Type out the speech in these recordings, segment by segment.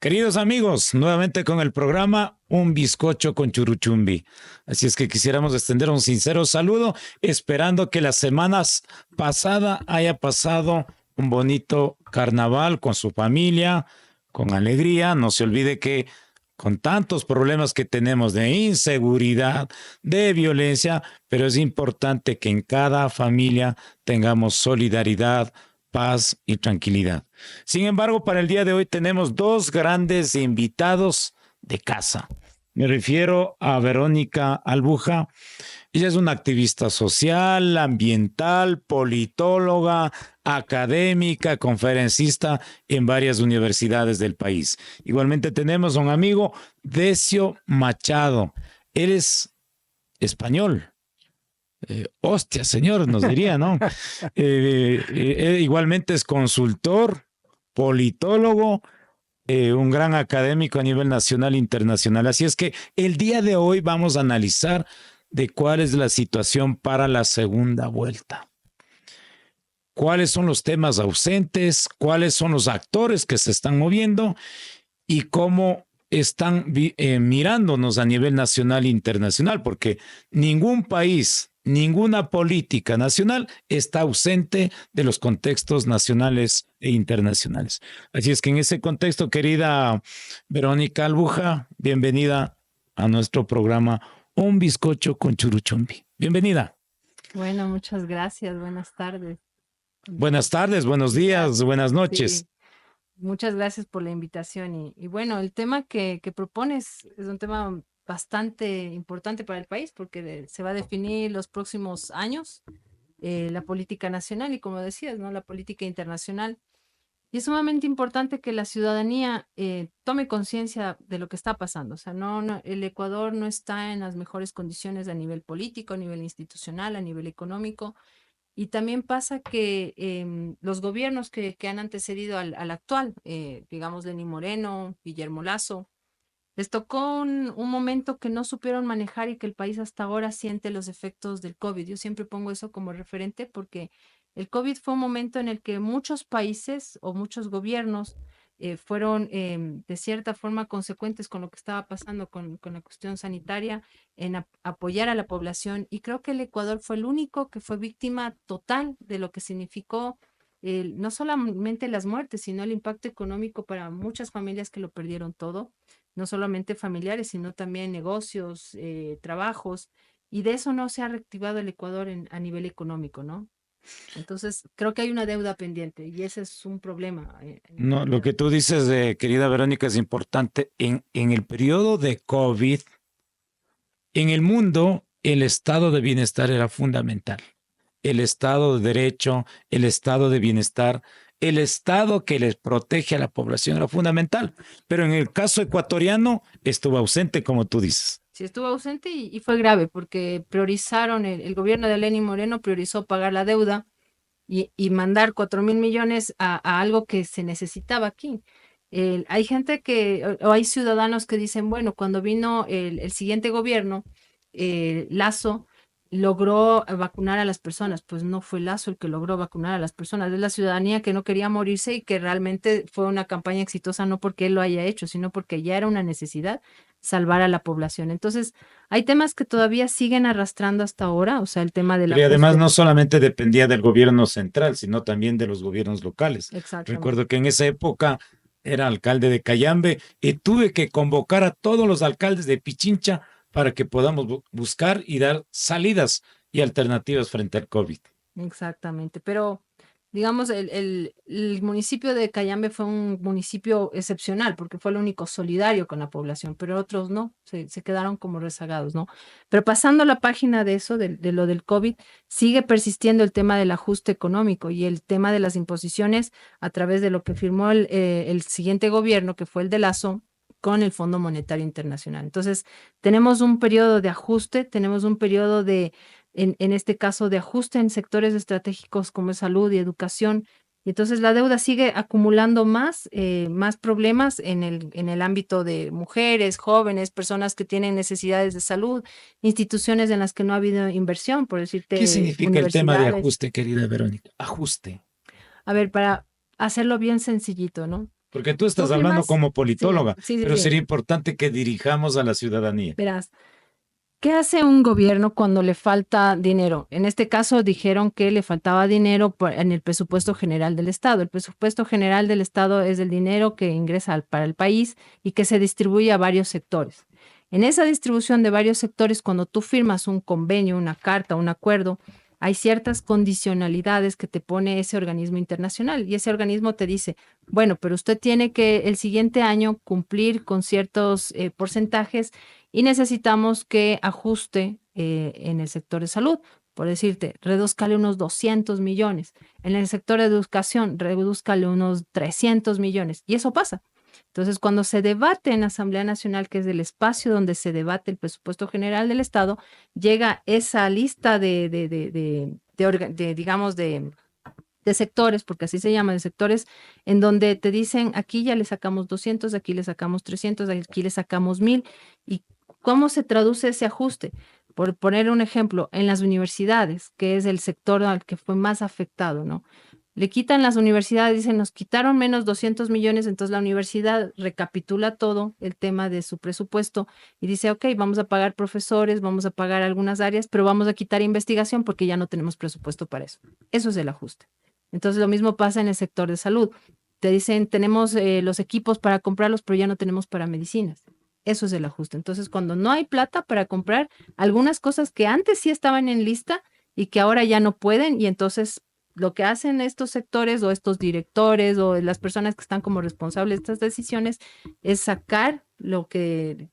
Queridos amigos, nuevamente con el programa Un Bizcocho con Churuchumbi. Así es que quisiéramos extender un sincero saludo, esperando que las semanas pasadas haya pasado un bonito carnaval con su familia, con alegría. No se olvide que con tantos problemas que tenemos de inseguridad, de violencia, pero es importante que en cada familia tengamos solidaridad, paz y tranquilidad. Sin embargo, para el día de hoy tenemos dos grandes invitados de casa. Me refiero a Verónica Albuja. Ella es una activista social, ambiental, politóloga, académica, conferencista en varias universidades del país. Igualmente tenemos a un amigo, Decio Machado. Él es español. Hostia, señor, nos diría, ¿no? Igualmente es consultor, politólogo, un gran académico a nivel nacional e internacional. Así es que el día de hoy vamos a analizar de cuál es la situación para la segunda vuelta. Cuáles son los temas ausentes, cuáles son los actores que se están moviendo y cómo están mirándonos a nivel nacional e internacional, porque ningún país, ninguna política nacional está ausente de los contextos nacionales e internacionales. Así es que en ese contexto, querida Verónica Albuja, bienvenida a nuestro programa Un Bizcocho con Churuchumbi. Bienvenida. Bueno, muchas gracias. Buenas tardes. Buenas tardes, buenos días, buenas noches. Sí, muchas gracias por la invitación. Y bueno, el tema que propones es un tema bastante importante para el país porque se va a definir los próximos años la política nacional y, como decías, ¿no? La política internacional. Y es sumamente importante que la ciudadanía tome conciencia de lo que está pasando. O sea, el Ecuador no está en las mejores condiciones a nivel político, a nivel institucional, a nivel económico. Y también pasa que los gobiernos que han antecedido al actual, digamos Lenín Moreno, Guillermo Lasso, les tocó un momento que no supieron manejar y que el país hasta ahora siente los efectos del COVID. Yo siempre pongo eso como referente porque el COVID fue un momento en el que muchos países o muchos gobiernos fueron de cierta forma consecuentes con lo que estaba pasando con la cuestión sanitaria, en apoyar a la población. Y creo que el Ecuador fue el único que fue víctima total de lo que significó no solamente las muertes, sino el impacto económico para muchas familias que lo perdieron todo, no solamente familiares, sino también negocios, trabajos, y de eso no se ha reactivado el Ecuador a nivel económico, ¿no? Entonces, creo que hay una deuda pendiente y ese es un problema. No, lo que tú dices, querida Verónica, es importante. En el periodo de COVID, en el mundo, el estado de bienestar era fundamental. El estado de derecho, el estado de bienestar, el estado que les protege a la población era fundamental. Pero en el caso ecuatoriano estuvo ausente, como tú dices. Sí, estuvo ausente y fue grave porque priorizaron, el gobierno de Lenín Moreno priorizó pagar la deuda y mandar 4.000 millones a algo que se necesitaba aquí. Hay gente o hay ciudadanos que dicen, bueno, cuando vino el siguiente gobierno, Lasso logró vacunar a las personas. Pues no fue Lasso el que logró vacunar a las personas, es la ciudadanía que no quería morirse y que realmente fue una campaña exitosa, no porque él lo haya hecho, sino porque ya era una necesidad salvar a la población. Entonces, hay temas que todavía siguen arrastrando hasta ahora, o sea, el tema de la... Y además no solamente dependía del gobierno central, sino también de los gobiernos locales. Recuerdo que en esa época era alcalde de Cayambe y tuve que convocar a todos los alcaldes de Pichincha para que podamos buscar y dar salidas y alternativas frente al COVID. Exactamente, pero digamos, el municipio de Cayambe fue un municipio excepcional porque fue el único solidario con la población, pero otros no, se quedaron como rezagados, ¿no? Pero pasando la página de eso, de lo del COVID, sigue persistiendo el tema del ajuste económico y el tema de las imposiciones a través de lo que firmó el siguiente gobierno, que fue el de Lasso, con el Fondo Monetario Internacional. Entonces, tenemos un periodo de ajuste, tenemos un periodo en este caso de ajuste en sectores estratégicos como salud y educación. Y entonces la deuda sigue acumulando más problemas en el ámbito de mujeres, jóvenes, personas que tienen necesidades de salud, instituciones en las que no ha habido inversión, por decirte. ¿Qué significa el tema de ajuste, querida Verónica? Ajuste. A ver, para hacerlo bien sencillito, ¿no? Porque tú Tú estás hablando firmas, como sí, politóloga, sí, pero sí. sería importante que dirijamos a la ciudadanía. Verás, ¿qué hace un gobierno cuando le falta dinero? En este caso dijeron que le faltaba dinero en el presupuesto general del Estado. El presupuesto general del Estado es el dinero que ingresa para el país y que se distribuye a varios sectores. En esa distribución de varios sectores, cuando tú firmas un convenio, una carta, un acuerdo, hay ciertas condicionalidades que te pone ese organismo internacional y ese organismo te dice, bueno, pero usted tiene que el siguiente año cumplir con ciertos porcentajes y necesitamos que ajuste en el sector de salud. Por decirte, redúzcale unos 200 millones. En el sector de educación, redúzcale unos 300 millones. Y eso pasa. Entonces, cuando se debate en Asamblea Nacional, que es el espacio donde se debate el presupuesto general del Estado, llega esa lista digamos, de sectores, porque así se llama, de sectores, en donde te dicen, aquí ya le sacamos 200, aquí le sacamos 300, aquí le sacamos 1000. ¿Y cómo se traduce ese ajuste? Por poner un ejemplo, en las universidades, que es el sector al que fue más afectado, ¿no? Le quitan las universidades, dicen, nos quitaron menos 200 millones, entonces la universidad recapitula todo el tema de su presupuesto y dice, ok, vamos a pagar profesores, vamos a pagar algunas áreas, pero vamos a quitar investigación porque ya no tenemos presupuesto para eso. Eso es el ajuste. Entonces lo mismo pasa en el sector de salud. Te dicen, tenemos los equipos para comprarlos, pero ya no tenemos para medicinas. Eso es el ajuste. Entonces, cuando no hay plata para comprar algunas cosas que antes sí estaban en lista y que ahora ya no pueden, y entonces lo que hacen estos sectores o estos directores o las personas que están como responsables de estas decisiones es sacar lo que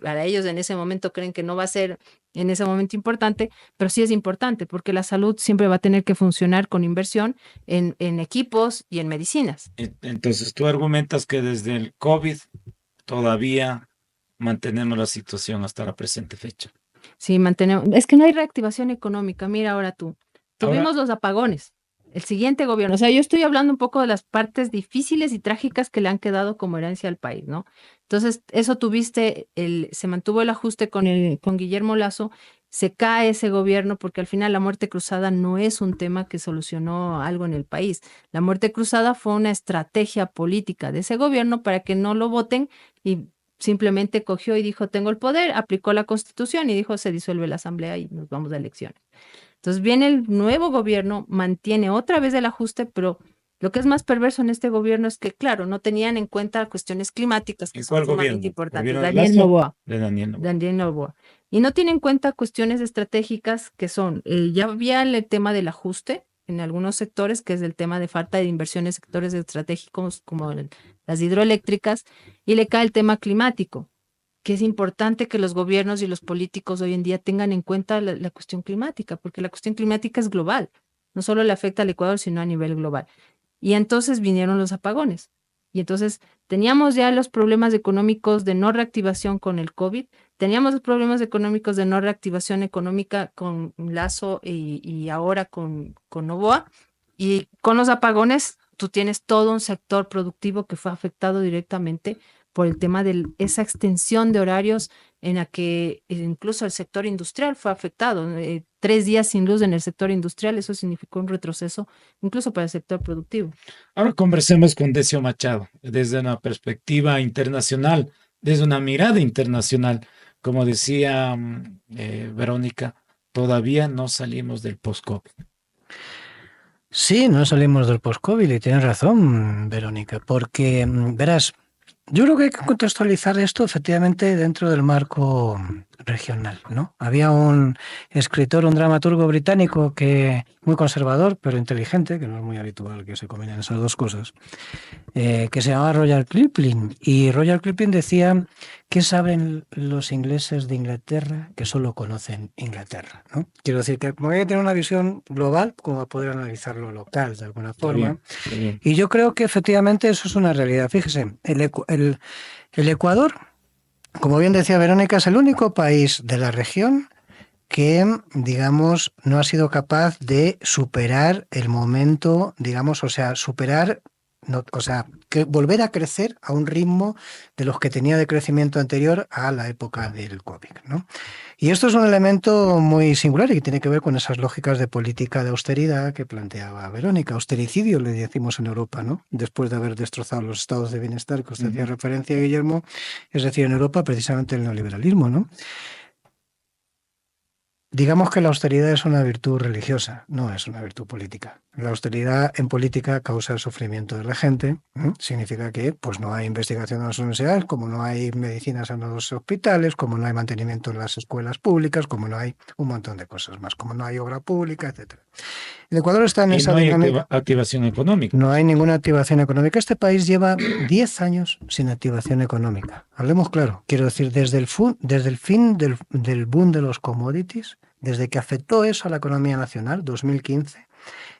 para ellos en ese momento creen que no va a ser en ese momento importante, pero sí es importante porque la salud siempre va a tener que funcionar con inversión en equipos y en medicinas. Entonces, tú argumentas que desde el COVID todavía mantenemos la situación hasta la presente fecha. Sí, mantenemos. Es que no hay reactivación económica. Mira ahora tú. Ahora, Tuvimos los apagones. El siguiente gobierno, o sea, yo estoy hablando un poco de las partes difíciles y trágicas que le han quedado como herencia al país, ¿no? Entonces, eso tuviste, se mantuvo el ajuste con Guillermo Lasso, se cae ese gobierno porque al final la muerte cruzada no es un tema que solucionó algo en el país. La muerte cruzada fue una estrategia política de ese gobierno para que no lo voten y simplemente cogió y dijo, tengo el poder, aplicó la Constitución y dijo, se disuelve la Asamblea y nos vamos a elecciones. Entonces viene el nuevo gobierno, mantiene otra vez el ajuste, pero lo que es más perverso en este gobierno es que, claro, no tenían en cuenta cuestiones climáticas que ¿en son cuál sumamente gobierno? importantes. ¿Gobierno de Daniel Lazo? Noboa. De Daniel Noboa. Daniel Noboa. Y no tiene en cuenta cuestiones estratégicas que son, ya había el tema del ajuste en algunos sectores, que es el tema de falta de inversión en sectores estratégicos como las hidroeléctricas, y le cae el tema climático, que es importante que los gobiernos y los políticos hoy en día tengan en cuenta la cuestión climática, porque la cuestión climática es global, no solo le afecta al Ecuador, sino a nivel global. Y entonces vinieron los apagones. Y entonces teníamos ya los problemas económicos de no reactivación con el COVID, teníamos los problemas económicos de no reactivación económica con Lazo y ahora con Noboa, y con los apagones tú tienes todo un sector productivo que fue afectado directamente por el tema de esa extensión de horarios en la que incluso el sector industrial fue afectado. 3 días sin luz en el sector industrial, eso significó un retroceso incluso para el sector productivo. Ahora conversemos con Decio Machado desde una perspectiva internacional, desde una mirada internacional. Como decía Verónica, todavía no salimos del post-COVID. Sí, no salimos del post-COVID y tienes razón, Verónica, porque verás, yo creo que hay que contextualizar esto efectivamente dentro del marco regional, ¿no? Había un escritor, un dramaturgo británico que muy conservador, pero inteligente, que no es muy habitual que se combinen esas dos cosas, que se llamaba Roger Kipling. Y Roger Kipling decía, ¿qué saben los ingleses de Inglaterra que solo conocen Inglaterra? ¿No? Quiero decir que como hay que tener una visión global, como para poder analizar lo local de alguna forma. Está bien. Y yo creo que efectivamente eso es una realidad. Fíjese, el Ecuador, como bien decía Verónica, es el único país de la región que, digamos, no ha sido capaz de superar el momento, digamos, o sea, superar No, o sea, que volver a crecer a un ritmo de los que tenía de crecimiento anterior a la época del COVID, ¿no? Y esto es un elemento muy singular y que tiene que ver con esas lógicas de política de austeridad que planteaba Verónica. Austericidio le decimos en Europa, ¿no? Después de haber destrozado los estados de bienestar que usted hacía referencia, Guillermo, es decir, en Europa precisamente el neoliberalismo, ¿no? Digamos que la austeridad es una virtud religiosa, no es una virtud política. La austeridad en política causa el sufrimiento de la gente. Significa que pues, no hay investigación en las universidades, como no hay medicinas en los hospitales, como no hay mantenimiento en las escuelas públicas, como no hay un montón de cosas más, como no hay obra pública, etcétera. El Ecuador está en Y esa no hay dinámica. activación económica. No hay ninguna activación económica. Este país lleva 10 años sin activación económica. Hablemos claro. Quiero decir, desde el fin del boom de los commodities, desde que afectó eso a la economía nacional, 2015,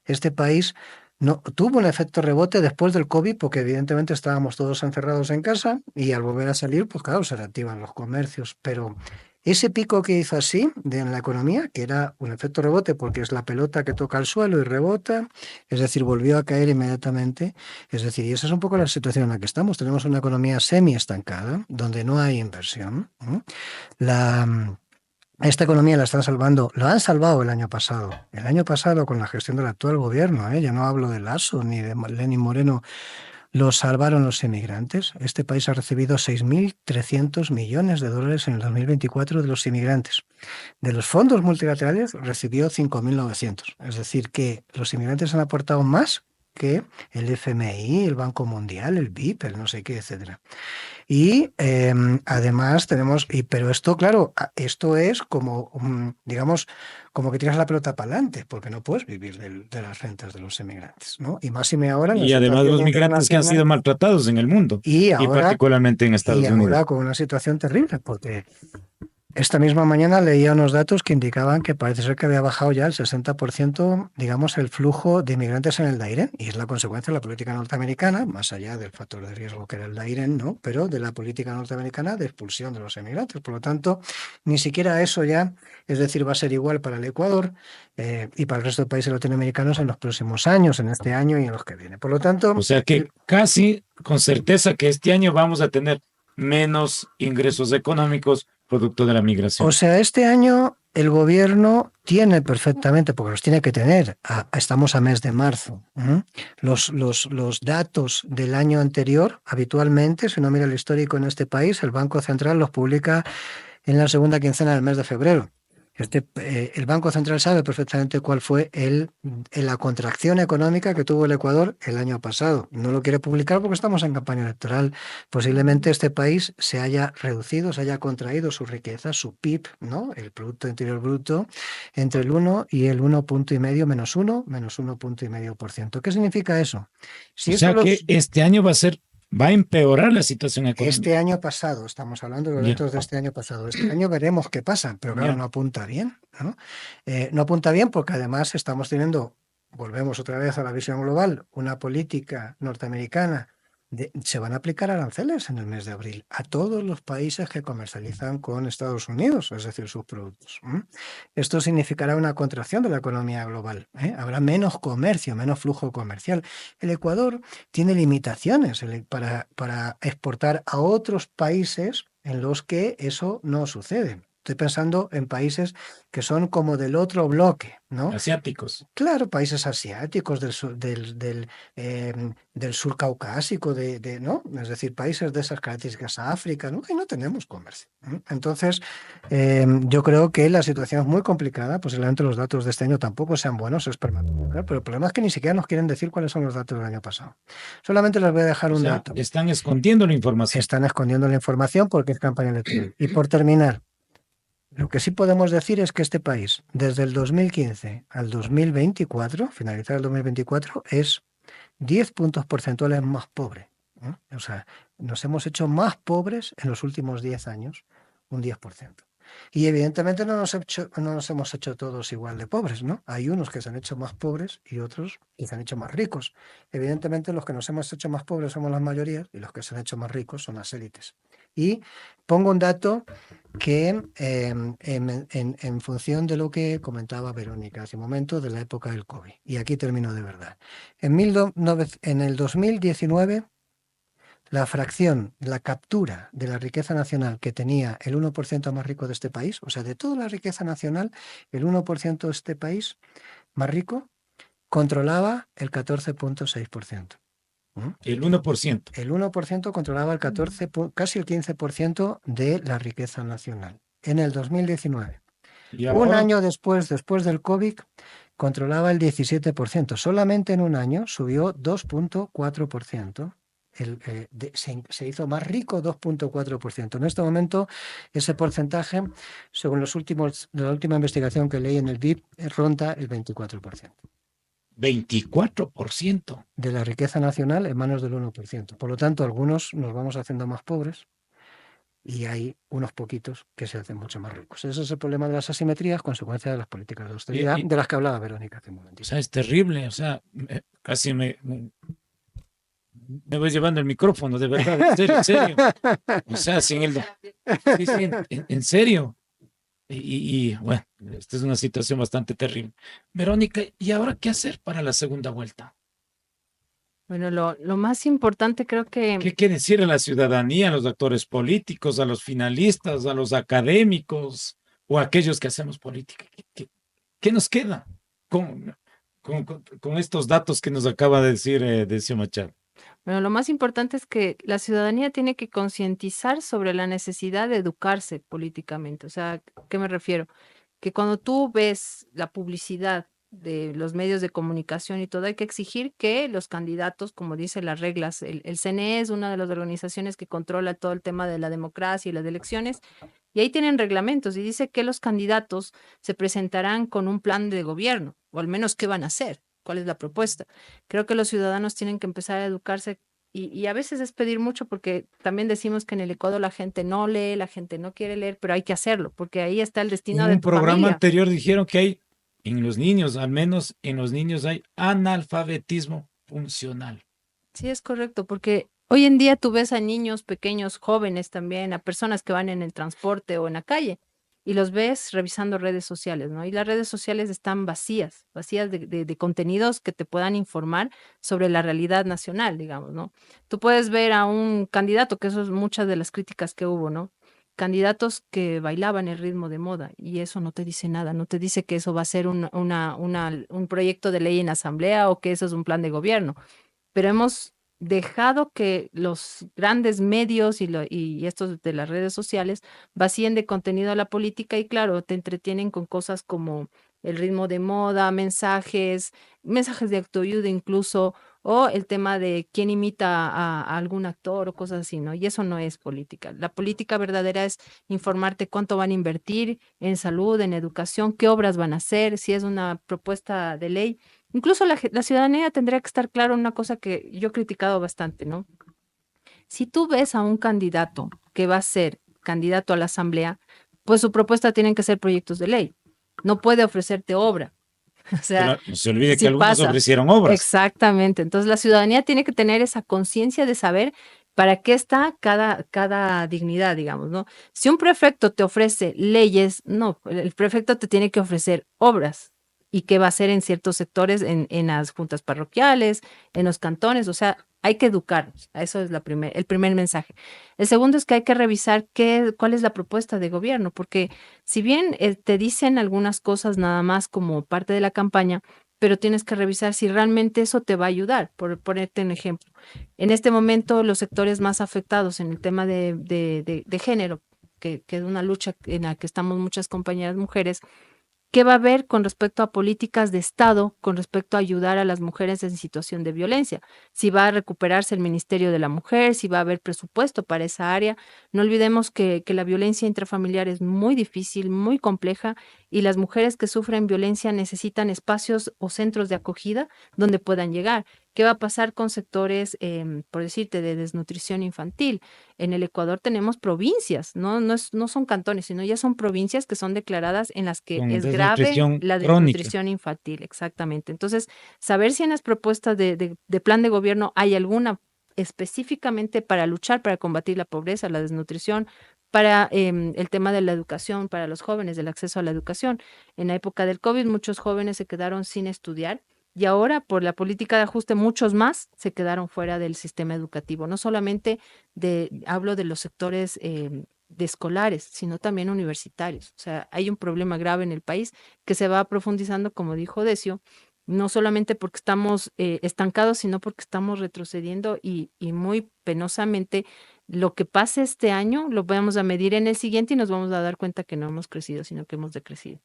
este país no tuvo un efecto rebote después del COVID, porque evidentemente estábamos todos encerrados en casa y al volver a salir, pues claro, se reactivan los comercios. Pero ese pico que hizo así en la economía, que era un efecto rebote porque es la pelota que toca el suelo y rebota, es decir, volvió a caer inmediatamente. Es decir, y esa es un poco la situación en la que estamos. Tenemos una economía semi-estancada, donde no hay inversión. Esta economía la están salvando, lo han salvado el año pasado. El año pasado con la gestión del actual gobierno, ya no hablo de Lasso ni de Lenín Moreno, lo salvaron los inmigrantes. Este país ha recibido 6.300 millones de dólares en el 2024 de los inmigrantes. De los fondos multilaterales recibió 5.900. Es decir, que los inmigrantes han aportado más que el FMI, el Banco Mundial, el BIP, el no sé qué, etcétera. Y además tenemos, pero esto, claro, esto es como, digamos, como que tiras la pelota para adelante, porque no puedes vivir de las rentas de los emigrantes, ¿no? Y más y me ahora en la Y además situación los migrantes que han sido internacional maltratados en el mundo, y y ahora, particularmente en Estados Unidos. con una situación terrible, porque esta misma mañana leía unos datos que indicaban que parece ser que había bajado ya el 60%, digamos, el flujo de inmigrantes en el Dairen, y es la consecuencia de la política norteamericana, más allá del factor de riesgo que era el Dairen, ¿no? Pero de la política norteamericana de expulsión de los emigrantes. Por lo tanto, ni siquiera eso ya, es decir, va a ser igual para el Ecuador y para el resto de países latinoamericanos en los próximos años, en este año y en los que vienen. Por lo tanto, O sea que casi con certeza que este año vamos a tener menos ingresos económicos producto de la migración. o sea, este año el gobierno tiene perfectamente, porque los tiene que tener, estamos a mes de marzo, los datos del año anterior, habitualmente, si uno mira el histórico en este país, el Banco Central los publica en la segunda quincena del mes de febrero. El Banco Central sabe perfectamente cuál fue la contracción económica que tuvo el Ecuador el año pasado. No lo quiere publicar porque estamos en campaña electoral. Posiblemente este país se haya reducido, se haya contraído su riqueza, su PIB, ¿no? El Producto Interior Bruto, entre el 1 y el 1,5, menos 1, menos 1,5%. ¿Qué significa eso? Si o sea eso que este año va a empeorar la situación económica. Este año pasado, estamos hablando de los datos de este año pasado. Este año veremos qué pasa, pero claro, no apunta bien, ¿no? No apunta bien porque además estamos teniendo, volvemos otra vez a la visión global, una política norteamericana. Se van a aplicar aranceles en el mes de abril a todos los países que comercializan con Estados Unidos, es decir, sus productos. Esto significará una contracción de la economía global. Habrá menos comercio, menos flujo comercial. El Ecuador tiene limitaciones para exportar a otros países en los que eso no sucede. Estoy pensando en países que son como del otro bloque, ¿no? Asiáticos. Claro, países asiáticos del sur caucásico, ¿no? Es decir, países de esas características, África, ¿no? Y no tenemos comercio. Entonces, yo creo que la situación es muy complicada, posiblemente los datos de este año tampoco sean buenos, es permanente, pero el problema es que ni siquiera nos quieren decir cuáles son los datos del año pasado. Solamente les voy a dejar un dato. Están escondiendo la información. Están escondiendo la información porque es campaña electoral. Y por terminar, lo que sí podemos decir es que este país, desde el 2015 al 2024, finalizar el 2024, es 10 puntos porcentuales más pobre. O sea, nos hemos hecho más pobres en los últimos 10 años, un 10%. Y evidentemente no nos hemos hecho todos igual de pobres, ¿no? Hay unos que se han hecho más pobres y otros que se han hecho más ricos. Evidentemente los que nos hemos hecho más pobres somos las mayorías y los que se han hecho más ricos son las élites. Y pongo un dato que en función de lo que comentaba Verónica hace un momento de la época del COVID, y aquí termino de verdad. En el 2019, la fracción, la captura de la riqueza nacional que tenía el 1% más rico de este país, o sea, de toda la riqueza nacional, el 1% de este país más rico controlaba el 14,6%. El 1%. El 1% controlaba el 14, casi el 15% de la riqueza nacional en el 2019. Y Un ahora, año después del COVID, controlaba el 17%. Solamente en un año subió 2,4%. Se hizo más rico 2,4%. En este momento, ese porcentaje, según la última investigación que leí en el BIP, ronda el 24%. 24%. De la riqueza nacional en manos del 1%. Por lo tanto, algunos nos vamos haciendo más pobres y hay unos poquitos que se hacen mucho más ricos. Ese es el problema de las asimetrías, consecuencia de las políticas de austeridad, de las que hablaba Verónica hace un O momentito. sea, es terrible. O sea, casi me voy llevando el micrófono, de verdad, en serio. O sea, sin el... Sí, sí, en serio. Y bueno, esta es una situación bastante terrible. Verónica, ¿y ahora qué hacer para la segunda vuelta? Bueno, lo más importante creo que ¿Qué decir a la ciudadanía, a los actores políticos, a los finalistas, a los académicos o a aquellos que hacemos política? ¿Qué nos queda con estos datos que nos acaba de decir Decio Machado? Bueno, lo más importante es que la ciudadanía tiene que concientizar sobre la necesidad de educarse políticamente. O sea, ¿a qué me refiero? Que cuando tú ves la publicidad de los medios de comunicación y todo, hay que exigir que los candidatos, como dicen las reglas, el CNE es una de las organizaciones que controla todo el tema de la democracia y las elecciones, y ahí tienen reglamentos y dice que los candidatos se presentarán con un plan de gobierno, o al menos qué van a hacer, cuál es la propuesta. Creo que los ciudadanos tienen que empezar a educarse y a veces es pedir mucho porque también decimos que en el Ecuador la gente no lee, la gente no quiere leer, pero hay que hacerlo porque ahí está el destino En de un tu programa familia. anterior dijeron que hay en los niños, al menos en los niños hay analfabetismo funcional. Sí, es correcto, porque hoy en día tú ves a niños pequeños, jóvenes también, a personas que van en el transporte o en la calle, y los ves revisando redes sociales, ¿no? Y las redes sociales están vacías, vacías de contenidos que te puedan informar sobre la realidad nacional, digamos, ¿no? Tú puedes ver a un candidato, que eso es muchas de las críticas que hubo, ¿no? Candidatos que bailaban el ritmo de moda, y eso no te dice nada, no te dice que eso va a ser un proyecto de ley en asamblea o que eso es un plan de gobierno, pero hemos dejado que los grandes medios y estos de las redes sociales vacíen de contenido a la política y claro, te entretienen con cosas como el ritmo de moda, mensajes de autoayuda incluso, o el tema de quién imita a algún actor o cosas así, ¿no? Y eso no es política. La política verdadera es informarte cuánto van a invertir en salud, en educación, qué obras van a hacer, si es una propuesta de ley. Incluso la ciudadanía tendría que estar claro en una cosa que yo he criticado bastante, ¿no? Si tú ves a un candidato que va a ser candidato a la asamblea, pues su propuesta tienen que ser proyectos de ley. No puede ofrecerte obra. O sea, Pero no se olvide que sí algunos pasa. ofrecieron obras. Exactamente. Entonces la ciudadanía tiene que tener esa conciencia de saber para qué está cada dignidad, digamos, ¿no? Si un prefecto te ofrece leyes, no, el prefecto te tiene que ofrecer obras. ¿Y qué va a hacer en ciertos sectores, en las juntas parroquiales, en los cantones? O sea, hay que educarnos. Eso es el primer mensaje. El segundo es que hay que revisar cuál es la propuesta de gobierno, porque si bien te dicen algunas cosas nada más como parte de la campaña, pero tienes que revisar si realmente eso te va a ayudar. Por ponerte un ejemplo, en este momento los sectores más afectados en el tema de género, que es una lucha en la que estamos muchas compañeras mujeres, ¿qué va a haber con respecto a políticas de Estado, con respecto a ayudar a las mujeres en situación de violencia? Si va a recuperarse el Ministerio de la Mujer, si va a haber presupuesto para esa área. No olvidemos que la violencia intrafamiliar es muy difícil, muy compleja, y las mujeres que sufren violencia necesitan espacios o centros de acogida donde puedan llegar. ¿Qué va a pasar con sectores, por decirte, de desnutrición infantil? En el Ecuador tenemos provincias, no son cantones, sino ya son provincias que son declaradas en las que Con es grave desnutrición la crónica. desnutrición infantil, exactamente. Entonces, saber si en las propuestas de plan de gobierno hay alguna específicamente para luchar, para combatir la pobreza, la desnutrición, para el tema de la educación, para los jóvenes, del acceso a la educación. En la época del COVID, muchos jóvenes se quedaron sin estudiar y ahora, por la política de ajuste, muchos más se quedaron fuera del sistema educativo. No solamente hablo de los sectores de escolares, sino también universitarios. O sea, hay un problema grave en el país que se va profundizando, como dijo Decio, no solamente porque estamos estancados, sino porque estamos retrocediendo y muy penosamente lo que pase este año lo vamos a medir en el siguiente y nos vamos a dar cuenta que no hemos crecido, sino que hemos decrecido.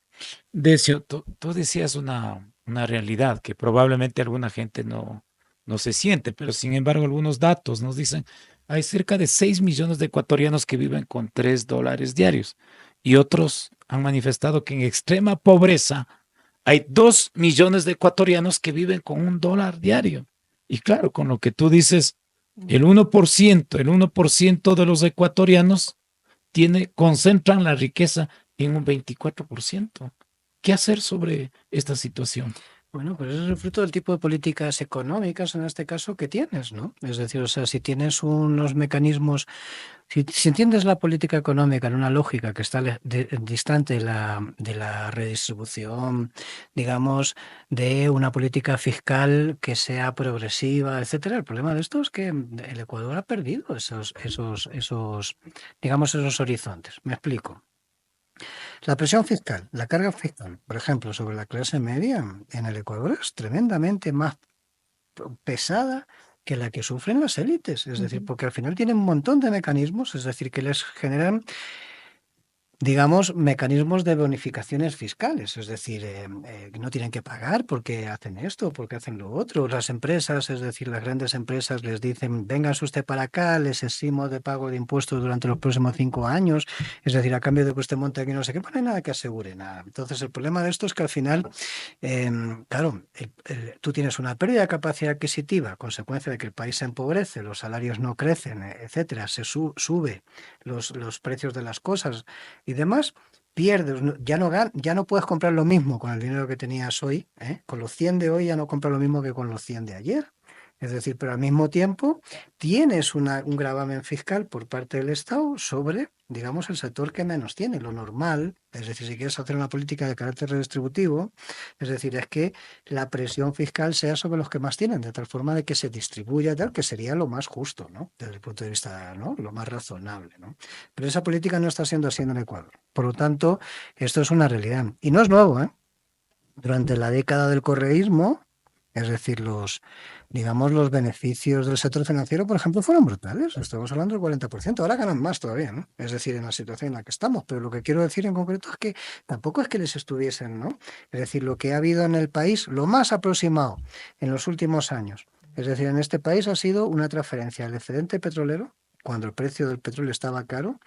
Decio, tú decías una realidad que probablemente alguna gente no se siente, pero sin embargo algunos datos nos dicen, hay cerca de 6 millones de ecuatorianos que viven con $3 diarios y otros han manifestado que en extrema pobreza hay 2 millones de ecuatorianos que viven con $1 diario. Y claro, con lo que tú dices, el 1% de los ecuatorianos concentran la riqueza en un 24%. ¿Qué hacer sobre esta situación? Bueno, pues eso es el fruto del tipo de políticas económicas, en este caso, que tienes, ¿no? Es decir, o sea, si tienes unos mecanismos, si entiendes la política económica en una lógica que está distante de la redistribución, digamos, de una política fiscal que sea progresiva, etcétera, el problema de esto es que el Ecuador ha perdido digamos, esos horizontes. Me explico. La presión fiscal, la carga fiscal, por ejemplo, sobre la clase media en el Ecuador es tremendamente más pesada que la que sufren las élites. Es decir, porque al final tienen un montón de mecanismos, es decir, que les generan, digamos, mecanismos de bonificaciones fiscales, es decir, no tienen que pagar porque hacen esto, porque hacen lo otro. Las empresas, es decir, las grandes empresas les dicen, véngase usted para acá, les eximo de pago de impuestos durante los próximos 5 años, es decir, a cambio de que usted monte aquí no sé qué, pues no hay nada que asegure, nada. Entonces, el problema de esto es que al final, claro, tú tienes una pérdida de capacidad adquisitiva, a consecuencia de que el país se empobrece, los salarios no crecen, etcétera, se sube los precios de las cosas y demás, pierdes, ya no puedes comprar lo mismo con el dinero que tenías hoy, con los 100 de hoy ya no compras lo mismo que con los 100 de ayer. Es decir, pero al mismo tiempo tienes un gravamen fiscal por parte del Estado sobre, digamos, el sector que menos tiene, lo normal. Es decir, si quieres hacer una política de carácter redistributivo, es decir, es que la presión fiscal sea sobre los que más tienen, de tal forma de que se distribuya tal, que sería lo más justo, ¿no? Desde el punto de vista, ¿no? Lo más razonable, ¿no? Pero esa política no está siendo así en el Ecuador. Por lo tanto, esto es una realidad. Y no es nuevo, ¿eh? Durante la década del correísmo, es decir, los beneficios del sector financiero, por ejemplo, fueron brutales. Estamos hablando del 40%. Ahora ganan más todavía, ¿no? Es decir, en la situación en la que estamos. Pero lo que quiero decir en concreto es que tampoco es que les estuviesen, ¿no? Es decir, lo que ha habido en el país, lo más aproximado en los últimos años, es decir, en este país ha sido una transferencia del excedente petrolero, cuando el precio del petróleo estaba caro,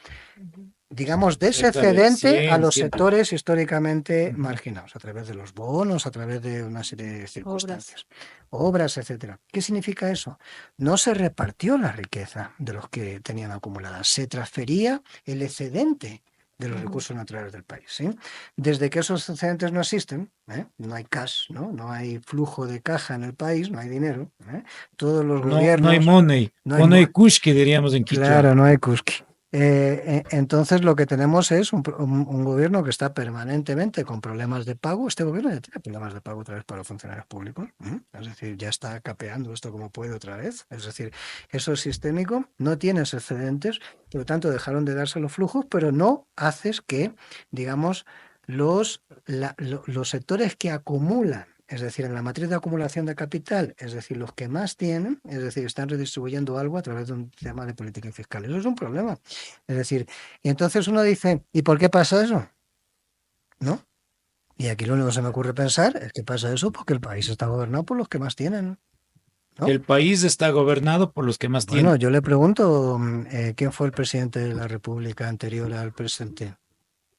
digamos, de ese excedente a los sectores históricamente marginados, a través de los bonos, a través de una serie de circunstancias, obras, etcétera. ¿Qué significa eso? No se repartió la riqueza de los que tenían acumulada, se transfería el excedente de los recursos naturales del país, ¿sí? Desde que esos excedentes no existen, no hay cash, ¿no? Hay flujo de caja en el país, no hay dinero, todos los gobiernos... No hay money, no hay kushki, diríamos en Quichua. Claro, no hay kushki. Entonces lo que tenemos es un gobierno que está permanentemente con problemas de pago. Este gobierno ya tiene problemas de pago otra vez para los funcionarios públicos, es decir, ya está capeando esto como puede otra vez, es decir, eso es sistémico, no tienes excedentes, por lo tanto dejaron de darse los flujos, pero no haces que, digamos, los sectores que acumulan, es decir, en la matriz de acumulación de capital, es decir, los que más tienen, es decir, están redistribuyendo algo a través de un tema de política fiscal. Eso es un problema. Es decir, y entonces uno dice, ¿y por qué pasa eso? ¿No? Y aquí lo único que se me ocurre pensar es que pasa eso porque el país está gobernado por los que más tienen. ¿No? El país está gobernado por los que más tienen. Bueno, yo le pregunto, ¿quién fue el presidente de la República anterior al presente?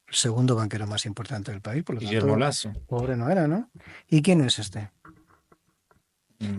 El segundo banquero más importante del país, por lo Guillermo Lasso. Pobre no era, ¿no? ¿Y quién es este?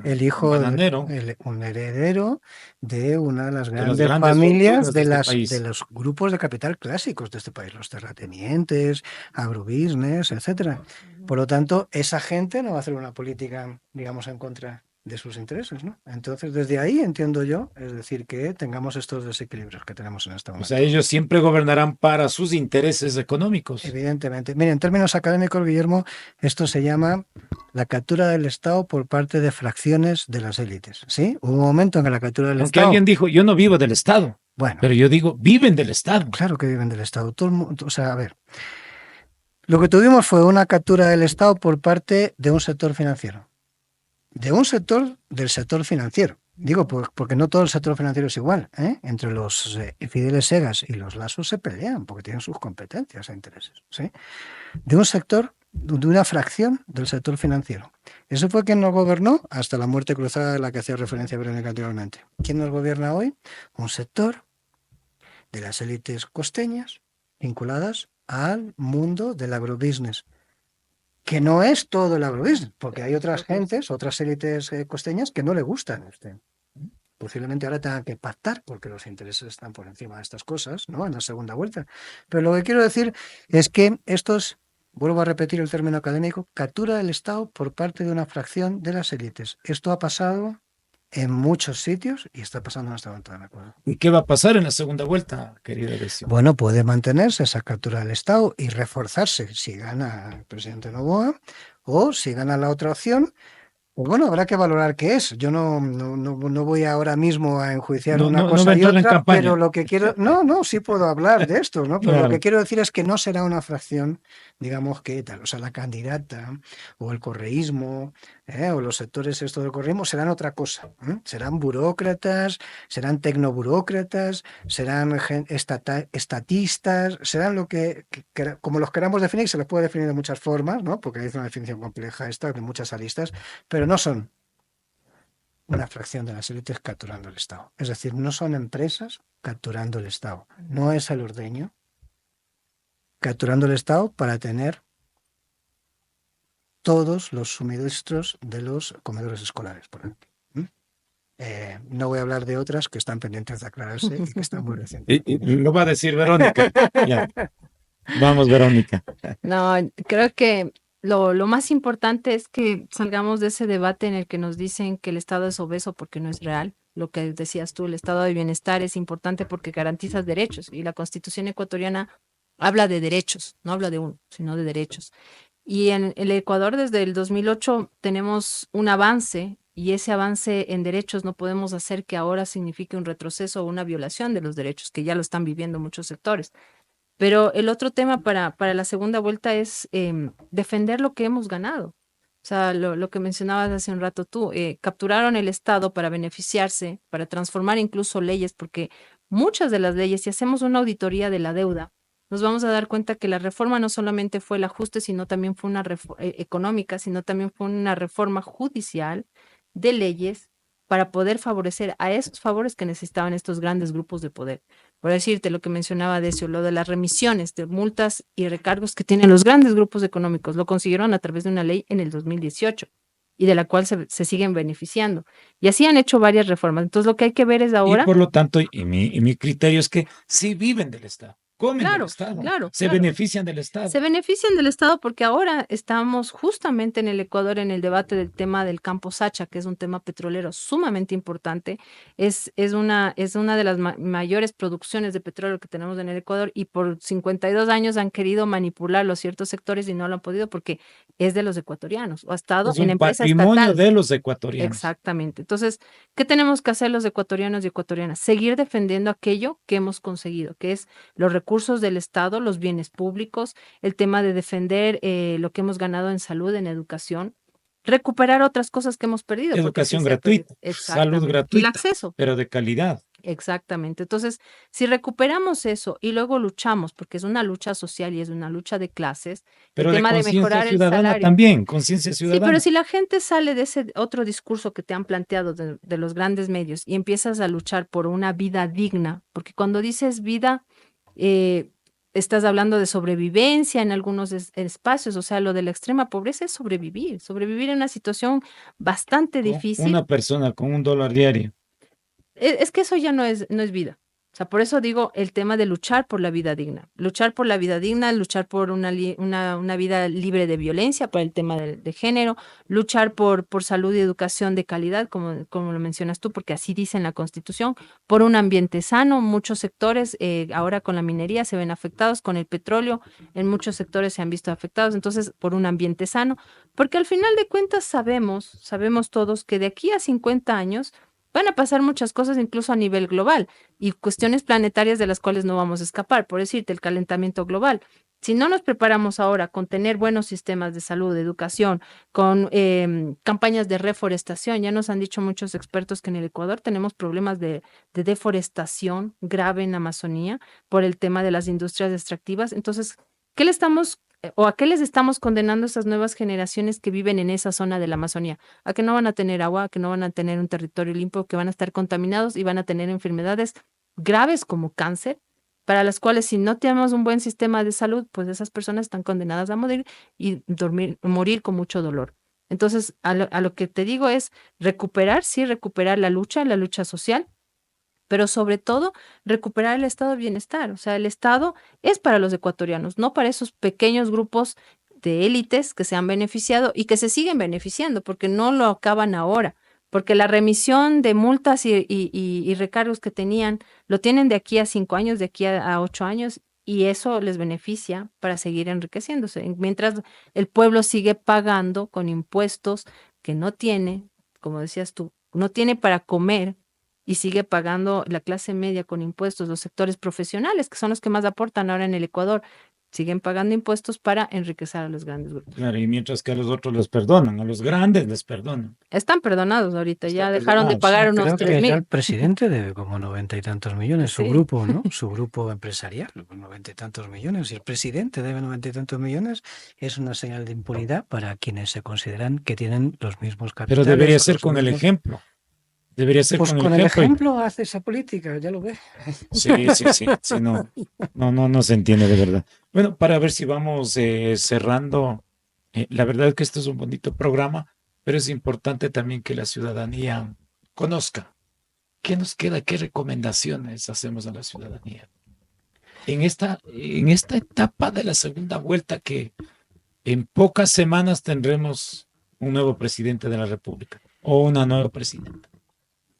El hijo, un heredero de una de las grandes familias de los grupos de capital clásicos de este país, los terratenientes, agrobusiness, etcétera. Por lo tanto, esa gente no va a hacer una política, digamos, en contra de sus intereses, ¿no? Entonces, desde ahí entiendo yo, es decir, que tengamos estos desequilibrios que tenemos en este O momento. sea, ellos siempre gobernarán para sus intereses económicos. Evidentemente. Mire, en términos académicos, Guillermo, esto se llama la captura del Estado por parte de fracciones de las élites, ¿sí? Hubo un momento en que la captura del Aunque Estado... alguien dijo, yo no vivo del Estado, Bueno, pero yo digo, viven del Estado. claro que viven del Estado. Todo el mundo, o sea, a ver, lo que tuvimos fue una captura del Estado por parte de un sector financiero. Del sector financiero. Digo, porque no todo el sector financiero es igual, ¿eh? Entre los Fideles Segas y los Lasos se pelean porque tienen sus competencias e intereses, ¿sí? De un sector, de una fracción del sector financiero. Eso fue quien nos gobernó hasta la muerte cruzada de la que hacía referencia Verónica anteriormente. ¿Quién nos gobierna hoy? Un sector de las élites costeñas vinculadas al mundo del agrobusiness, que no es todo el agrobusiness, porque hay otras gentes, otras élites costeñas que no le gustan. Posiblemente ahora tengan que pactar porque los intereses están por encima de estas cosas, ¿no? En la segunda vuelta. Pero lo que quiero decir es que estos, vuelvo a repetir el término académico, captura del Estado por parte de una fracción de las élites. Esto ha pasado en muchos sitios y está pasando en esta vuelta, ¿de acuerdo? ¿Y qué va a pasar en la segunda vuelta, querida Decio? Bueno, puede mantenerse esa captura del Estado y reforzarse si gana el presidente Noboa o si gana la otra opción. Pues bueno, habrá que valorar qué es. Yo no voy ahora mismo a enjuiciar una No va cosa a y entrar en otra, campaña. pero lo que quiero... No, sí puedo hablar de esto, ¿no? Pero lo Claro. que quiero decir es que no será una fracción, digamos que tal. O sea, la candidata o el correísmo o los sectores estos del correísmo serán otra cosa. Serán burócratas, serán tecnoburócratas, serán estatistas, serán lo que como los queramos definir, se los puede definir de muchas formas, ¿no? Porque es una definición compleja esta, de muchas aristas, pero no son una fracción de las élites capturando el Estado. Es decir, no son empresas capturando el Estado. No es el ordeño capturando el Estado para tener todos los suministros de los comedores escolares, por ejemplo. No voy a hablar de otras que están pendientes de aclararse y que están muy recientes. Y lo va a decir Verónica. Ya. Vamos, Verónica. No, creo que lo más importante es que salgamos de ese debate en el que nos dicen que el Estado es obeso porque no es real. Lo que decías tú, el estado de bienestar es importante porque garantiza derechos y la Constitución ecuatoriana habla de derechos, no habla de uno, sino de derechos. Y en el Ecuador desde el 2008 tenemos un avance y ese avance en derechos no podemos hacer que ahora signifique un retroceso o una violación de los derechos, que ya lo están viviendo muchos sectores. Pero el otro tema para la segunda vuelta es defender lo que hemos ganado. O sea, lo que mencionabas hace un rato tú, capturaron el Estado para beneficiarse, para transformar incluso leyes, porque muchas de las leyes, si hacemos una auditoría de la deuda, nos vamos a dar cuenta que la reforma no solamente fue el ajuste, sino también fue una económica, sino también fue una reforma judicial de leyes para poder favorecer a esos favores que necesitaban estos grandes grupos de poder. Por decirte lo que mencionaba Decio, lo de las remisiones de multas y recargos que tienen los grandes grupos económicos, lo consiguieron a través de una ley en el 2018 y de la cual se siguen beneficiando. Y así han hecho varias reformas. Entonces lo que hay que ver es ahora... Y por lo tanto, y mi criterio es que sí viven del Estado. Comen del Estado, se benefician del Estado. Se benefician del Estado porque ahora estamos justamente en el Ecuador en el debate del tema del campo Sacha, que es un tema petrolero sumamente importante. Es una de las mayores producciones de petróleo que tenemos en el Ecuador y por 52 años han querido manipular los ciertos sectores y no lo han podido porque es de los ecuatorianos o ha estado en empresa estatal. Patrimonio de los ecuatorianos. Exactamente. Entonces, ¿qué tenemos que hacer los ecuatorianos y ecuatorianas? Seguir defendiendo aquello que hemos conseguido, que es los recursos del Estado, los bienes públicos, el tema de defender lo que hemos ganado en salud, en educación, recuperar otras cosas que hemos perdido. Educación gratuita, salud gratuita, y el acceso. Pero de calidad. Exactamente. Entonces, si recuperamos eso y luego luchamos, porque es una lucha social y es una lucha de clases, pero el tema de mejorar el salario. También, conciencia ciudadana. Sí, pero si la gente sale de ese otro discurso que te han planteado de los grandes medios y empiezas a luchar por una vida digna, porque cuando dices vida, estás hablando de sobrevivencia en algunos espacios, o sea, lo de la extrema pobreza es sobrevivir en una situación bastante difícil. Una persona con $1 diario. Es que eso ya no es vida. O sea, por eso digo el tema de luchar por la vida digna. Luchar por la vida digna, luchar por una vida libre de violencia, por el tema de género, luchar por salud y educación de calidad, como lo mencionas tú, porque así dice en la Constitución, por un ambiente sano. Muchos sectores ahora con la minería se ven afectados, con el petróleo en muchos sectores se han visto afectados, entonces por un ambiente sano, porque al final de cuentas sabemos todos que de aquí a 50 años van a pasar muchas cosas incluso a nivel global y cuestiones planetarias de las cuales no vamos a escapar. Por decirte, el calentamiento global. Si no nos preparamos ahora con tener buenos sistemas de salud, de educación, con campañas de reforestación, ya nos han dicho muchos expertos que en el Ecuador tenemos problemas de deforestación grave en Amazonía por el tema de las industrias extractivas. Entonces, ¿qué le estamos o a qué les estamos condenando a esas nuevas generaciones que viven en esa zona de la Amazonía? A que no van a tener agua, a que no van a tener un territorio limpio, que van a estar contaminados y van a tener enfermedades graves como cáncer, para las cuales si no tenemos un buen sistema de salud, pues esas personas están condenadas a morir y morir con mucho dolor. Entonces, a lo que te digo es recuperar, sí, recuperar la lucha social, pero sobre todo recuperar el estado de bienestar. O sea, el Estado es para los ecuatorianos, no para esos pequeños grupos de élites que se han beneficiado y que se siguen beneficiando, porque no lo acaban ahora, porque la remisión de multas y recargos que tenían, lo tienen de aquí a 5 años, de aquí a 8 años, y eso les beneficia para seguir enriqueciéndose, mientras el pueblo sigue pagando con impuestos que no tiene, como decías tú, no tiene para comer y sigue pagando la clase media con impuestos, los sectores profesionales, que son los que más aportan ahora en el Ecuador, siguen pagando impuestos para enriquecer a los grandes grupos. Claro, y mientras que a los otros les perdonan, a los grandes les perdonan. Están perdonados ahorita, Están ya dejaron de perdonados. pagar unos Creo que ya 3,000. el presidente debe como 90 y tantos millones, su Sí. grupo, ¿no? Su grupo empresarial, 90 y tantos millones. Y el presidente debe 90 y tantos millones, es una señal de impunidad para quienes se consideran que tienen los mismos Pero capitales. debería o ser los con el mismos- ejemplo. Debería ser Pues con con el el ejemplo. ejemplo hace esa política, ya lo ve. Sí, no se entiende de verdad. Bueno, para ver si vamos cerrando, la verdad es que esto es un bonito programa, pero es importante también que la ciudadanía conozca qué nos queda, qué recomendaciones hacemos a la ciudadanía. En esta etapa de la segunda vuelta que en pocas semanas tendremos un nuevo presidente de la República o una nueva presidenta.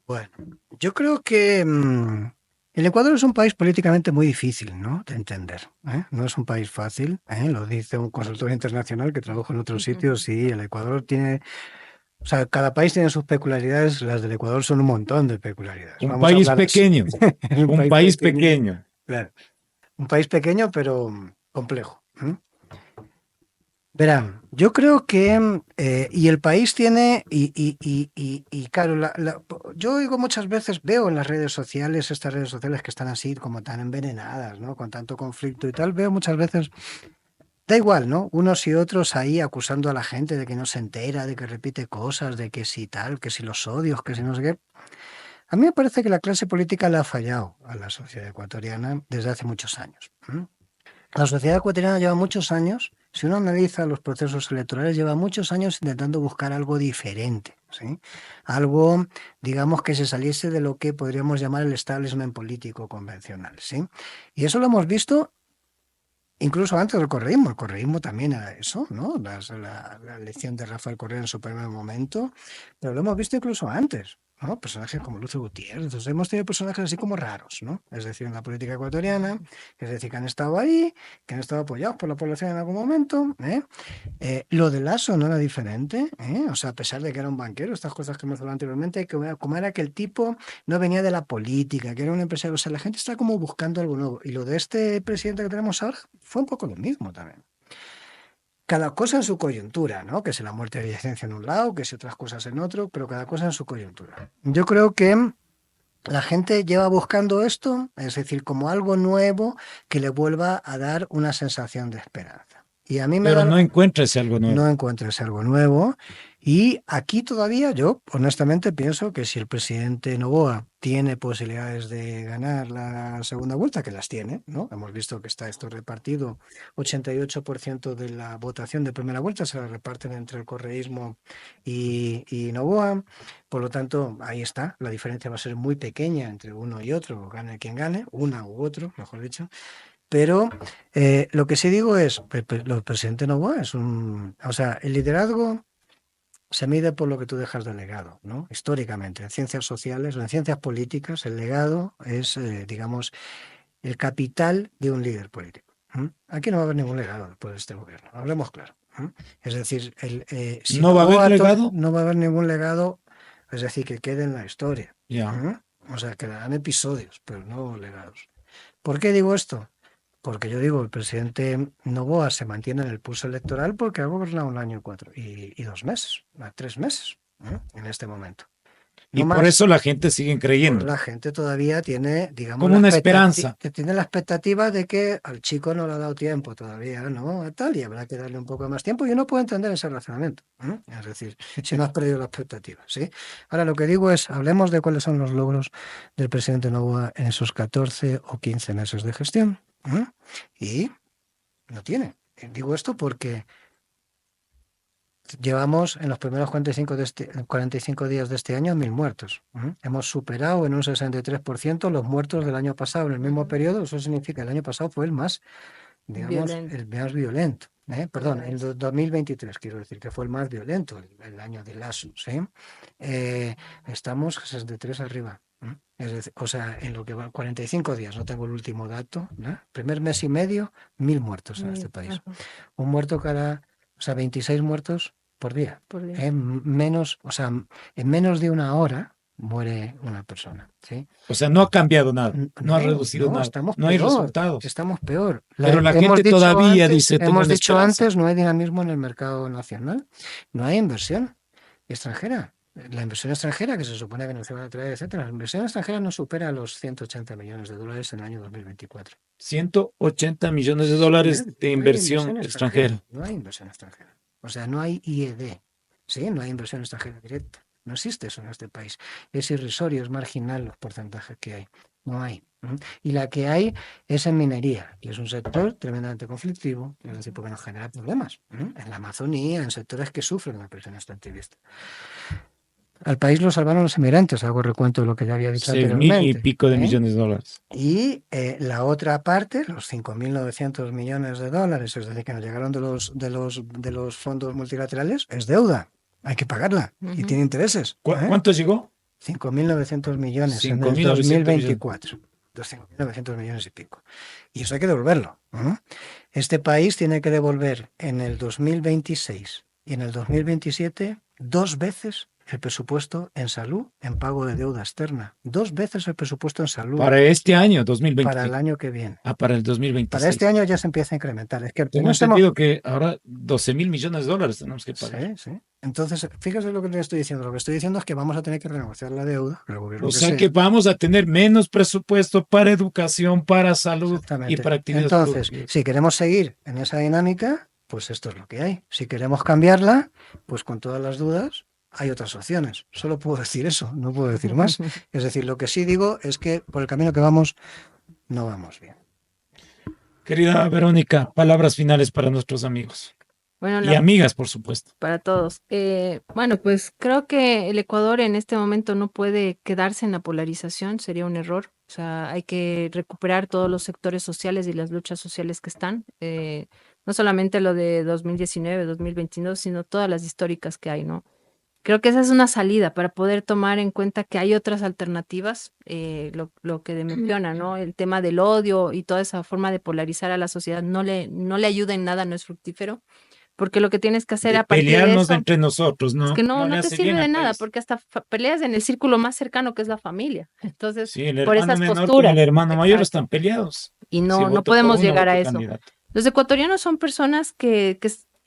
Bueno, yo creo que el Ecuador es un país políticamente muy difícil, ¿no?, de entender, ¿eh? No es un país fácil, ¿eh? Lo dice un consultor internacional que trabaja en otros sitios. Sí, el Ecuador tiene, o sea, cada país tiene sus peculiaridades, las del Ecuador son un montón de peculiaridades. Un Vamos a país hablar así. pequeño, Es un país pequeño. Claro, un país pequeño pero complejo. Verán, yo creo que, y el país tiene, y claro, yo oigo muchas veces, veo en las redes sociales, estas redes sociales que están así como tan envenenadas, ¿no?, con tanto conflicto y tal, veo muchas veces, da igual, ¿no?, unos y otros ahí acusando a la gente de que no se entera, de que repite cosas, de que si tal, que si los odios, que si no sé qué. A mí me parece que la clase política le ha fallado a la sociedad ecuatoriana desde hace muchos años. La sociedad ecuatoriana lleva muchos años, si uno analiza los procesos electorales, lleva muchos años intentando buscar algo diferente, ¿sí? Algo, digamos, que se saliese de lo que podríamos llamar el establishment político convencional, ¿sí? Y eso lo hemos visto incluso antes del correísmo. El correísmo también era eso, ¿no? La elección de Rafael Correa en su primer momento, pero lo hemos visto incluso antes, ¿no? Personajes como Lucio Gutiérrez. Entonces hemos tenido personajes así como raros, ¿no? Es decir, en la política ecuatoriana, es decir, que han estado ahí, que han estado apoyados por la población en algún momento, ¿eh? Lo de Lasso no era diferente, ¿eh? O sea, a pesar de que era un banquero, estas cosas que hemos hablado anteriormente, como era que el tipo no venía de la política, que era un empresario, o sea, la gente está como buscando algo nuevo. Y lo de este presidente que tenemos ahora fue un poco lo mismo también. Cada cosa en su coyuntura, ¿no? Que si la muerte de Villavicencio en un lado, que si otras cosas en otro, pero cada cosa en su coyuntura. Yo creo que la gente lleva buscando esto, es decir, como algo nuevo que le vuelva a dar una sensación de esperanza. Y a mí me Pero da no encuentra ese algo nuevo. no encuentres algo nuevo. Y aquí todavía yo, honestamente, pienso que si el presidente Noboa tiene posibilidades de ganar la segunda vuelta, que las tiene, ¿no? Hemos visto que está esto repartido, 88% de la votación de primera vuelta se la reparten entre el correísmo y Noboa. Por lo tanto, ahí está, la diferencia va a ser muy pequeña entre uno y otro, gane quien gane, una u otro, mejor dicho. Pero lo que sí digo es, el presidente Noboa es o sea, el liderazgo se mide por lo que tú dejas de legado, ¿no? Históricamente, en ciencias sociales o en ciencias políticas, el legado es, digamos, el capital de un líder político. Aquí no va a haber ningún legado después de este gobierno, hablemos claro. Es decir, si ¿No va a haber legado? no va a haber ningún legado, es decir, que quede en la historia. Ya. O sea, quedarán episodios, pero no legados. ¿Por qué digo esto? Porque yo digo, el presidente Noboa se mantiene en el pulso electoral porque ha gobernado un año y 2 meses, 3 meses, en este momento. Y No por más. eso la gente sigue Pues creyendo. la gente todavía tiene, digamos, Como una esperanza. tiene la expectativa de que al chico no le ha dado tiempo todavía, ¿no? Tal, y habrá que darle un poco más tiempo. Yo no puedo entender ese razonamiento. Es decir, si no has perdido la expectativa, ¿sí? Ahora lo que digo es, hablemos de cuáles son los logros del presidente Noboa en esos 14 o 15 meses de gestión. Y no tiene. Digo esto porque llevamos en los primeros 45 días de este año 1.000 muertos. Hemos superado en un 63% los muertos del año pasado. En el mismo periodo, eso significa que el año pasado fue el más, digamos, el más violento. Perdón, el 2023, quiero decir, que fue el más violento, el año de Lasso. ¿Sí? Estamos 63 arriba. Es decir, o sea, en lo que va 45 días, no tengo el último dato, ¿no? Primer mes y medio, 1.000 muertos en este país. Un muerto o sea, 26 muertos por día. Menos, o sea, en menos de una hora muere una persona. ¿Sí? O sea, no ha cambiado nada, no ha reducido nada, estamos no hay peor, resultados. Estamos peor. Pero la gente todavía dice, hemos dicho antes, no hay dinamismo en el mercado nacional, no hay inversión extranjera. La inversión extranjera, que se supone que nos va a traer, etcétera, la inversión extranjera no supera los 180 millones de dólares en el año 2024. 180 millones de dólares de inversión extranjera. No hay inversión extranjera. O sea, no hay IED. ¿Sí? No hay inversión extranjera directa. No existe eso en este país. Es irrisorio, es marginal los porcentajes que hay. No hay. Y la que hay es en minería, y es un sector tremendamente conflictivo, es decir, porque nos genera problemas. En la Amazonía, en sectores que sufren la presión extractivista. Al país lo salvaron los inmigrantes, hago recuento de lo que ya había dicho anteriormente. 6.000 y pico de millones de dólares. Y la otra parte, los 5.900 millones de dólares, es decir, que nos llegaron de los fondos multilaterales, es deuda. Hay que pagarla y tiene intereses. ¿Cuánto llegó? 5.900 millones en el 2024. 5.900 millones y pico. Y eso hay que devolverlo. Este país tiene que devolver en el 2026 y en el 2027 2 veces el presupuesto en salud en pago de deuda externa. 2 veces el presupuesto en salud. Para este año, 2020. Para el año que viene. Para el 2026. Para este año ya se empieza a incrementar. Es que tengo entendido que ahora 12.000 millones de dólares tenemos que pagar. Sí. Entonces, fíjese lo que le estoy diciendo. Lo que estoy diciendo es que vamos a tener que renegociar la deuda. O sea que vamos a tener menos presupuesto para educación, para salud y para actividades. Entonces, si queremos seguir en esa dinámica, pues esto es lo que hay. Si queremos cambiarla, pues con todas las dudas, hay otras opciones. Solo puedo decir eso, no puedo decir más. Es decir, lo que sí digo es que por el camino que vamos, no vamos bien. Querida Verónica, palabras finales para nuestros amigos. Bueno, y amigas, por supuesto. Para todos. Bueno, pues creo que el Ecuador en este momento no puede quedarse en la polarización, sería un error. O sea, hay que recuperar todos los sectores sociales y las luchas sociales que están. No solamente lo de 2019, 2022, sino todas las históricas que hay, ¿no? Creo que esa es una salida para poder tomar en cuenta que hay otras alternativas, lo que menciona, ¿no? El tema del odio y toda esa forma de polarizar a la sociedad no le ayuda en nada, no es fructífero, porque lo que tienes que hacer a partir de pelearnos eso, entre nosotros, ¿no? Es que no te sirve de nada, porque hasta peleas en el círculo más cercano que es la familia. Entonces, sí, el por hermano esas menor posturas. con el hermano mayor están peleados. Y no podemos llegar a eso. Los ecuatorianos son personas que